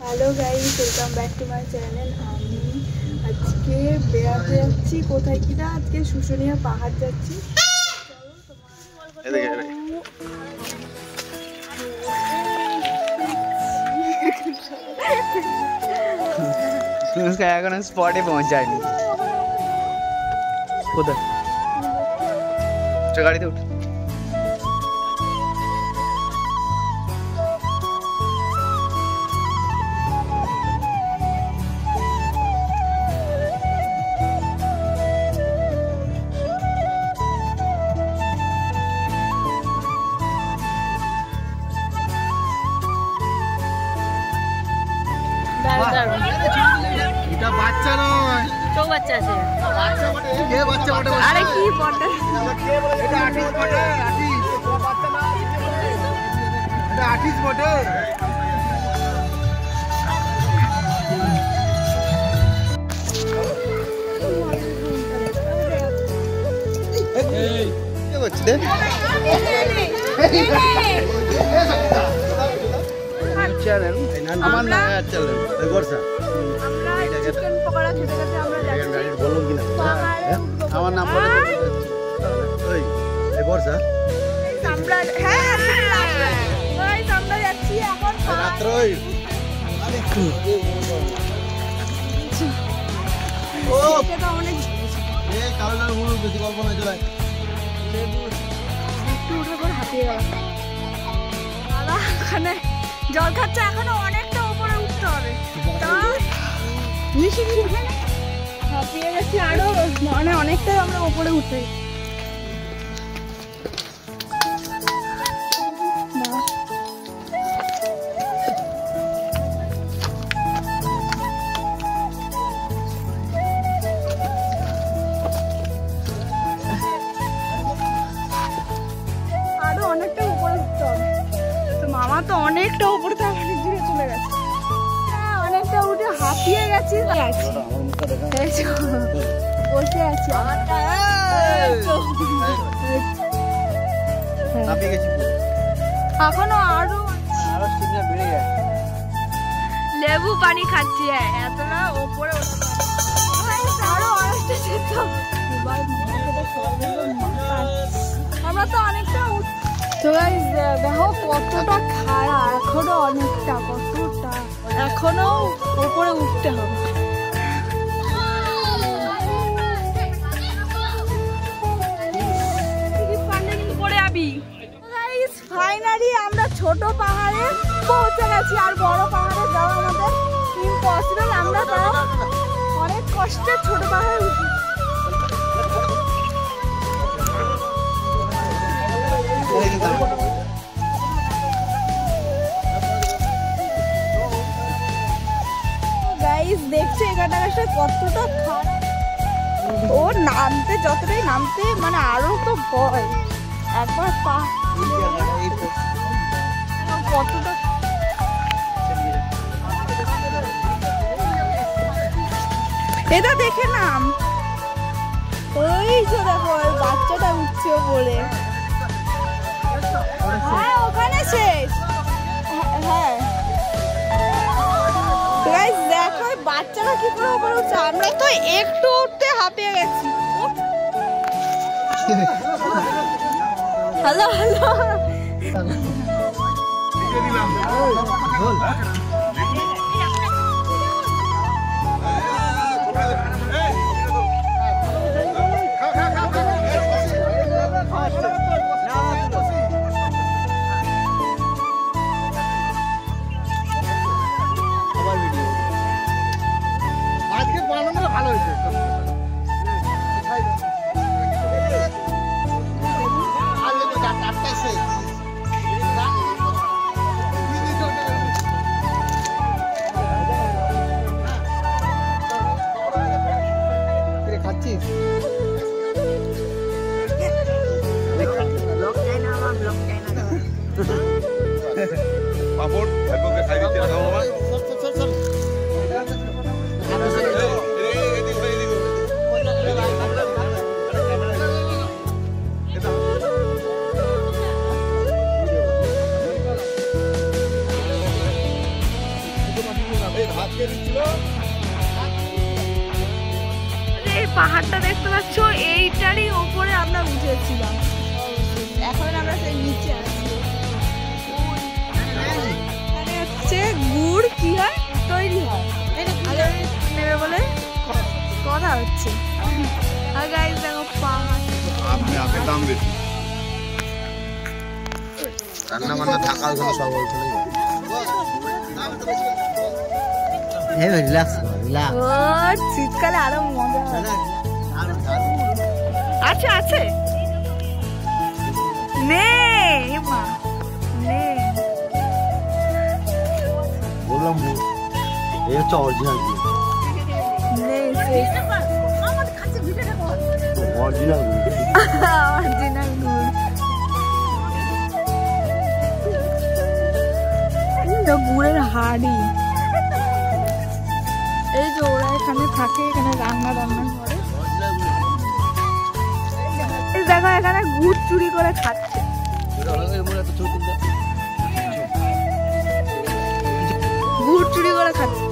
Hello guys, welcome back to my channel. আমি আজকে বেড়াতে যাচ্ছি। কোথায় কিনা আজকে শুশুনিয়া পাহাড় যাচ্ছি। এখন স্পটে পৌঁছায়নি। কোথায় গাড়িতে উঠ। এটা বাচ্চা নয়, তো বাচ্চা আছে। কে বাচ্চা বটে? আরে কি বটে? এটা আর্টিস্ট বটে, আর্টিস্ট। বাচ্চা না, এটা আর্টিস্ট বটে। এই কি হচ্ছে রে? চ্যানেল আমার না চ্যানেল এই বর্ষা আমরা চিকেন পকোড়া খেতে খেতে আমরা যাচ্ছি। বলুন কিনা আমার নাম বলে ওই এই বর্ষা আমরা আমরা যাচ্ছি এখন রাত্র ওই ও এটা অনেক এই কালো কালো মুড়ো বেশি গল্প না চলে একটু উঠে করে হাঁপিয়ে গেল দাদা। ওখানে জল খাচ্ছে, এখনো অনেকটা উপরে উঠতে হবে। হাঁপিয়ে গেছি আরো, মানে অনেকটাই আমরা উপরে উঠে। আরো অনেকটা উপরে উঠতে হবে। তো মামা তো অনেকটা উপরে, তো অনেক দূরে চলে গেছে। অনেকটা উঠে হাঁপিয়ে গেছি। বসে আছি এখনো আরো বেড়ে যায়। লেবু পানি খাচ্ছি। এতটা ওপরে আরো অনেকটা যেত। আমরা তো অনেকটা তো গাইস দেখো কতটা খাড়া, এখনো অনেকটা, কতটা এখনো উপরে উঠতে হবে। ফাইনালি আমরা ছোট পাহাড়ে পৌঁছে গেছি। আর বড় পাহাড়ে যাওয়া আমাদের ইম্পসিবল। আমরা তাও অনেক কষ্টে ছোট পাহাড়ে উঠি। গাইস দেখছে এখানটা কতটা খারাপ। ও নামতে যতটাই নামতে মানে আরো তো ভয়। একবার পা কতটা এটা দেখে নাম। ওই যে দেখো বাচ্চাটা উঠছে বলে। হ্যাঁ ওখানে শেষ। হ্যাঁ গাইস দেখো বাচ্চাটা কি করে উপরে উঠছে। আমরা তো একটু উঠতে হাঁপিয়ে গেছি। হ্যালো হ্যালো আজকে বানানো ভালো হয়েছে। এই পাহাড়টা দেখতে পাচ্ছ, এইটারই ওপরে আমরা উঠেছিলাম। এখন আমরা সেই নিচে আছি। এখানে হচ্ছে গুড় কি হয়, তৈরি হয়, নেবে বলে কথা হচ্ছে। আর গাইস দেখো পাহাড়, আপনি আগে দাম বেশি রান্না বান্না থাকা ওখানে সব ওখানে রিল্যাক্স রিল্যাক্স। ও শীতকালে আরো মজা হবে। আছে আছে নে মা নে, বললাম এই হচ্ছে অরিজিনাল নে অরিজিনাল অরিজিনাল গুড়। তো গুড়ের হাড়ি, এই যে ওরা এখানে থাকে, এখানে রান্না করে। এই দেখো এখানে গুড় চুরি করে খাচ্ছে। গুড় চুরি করে খাচ্ছে।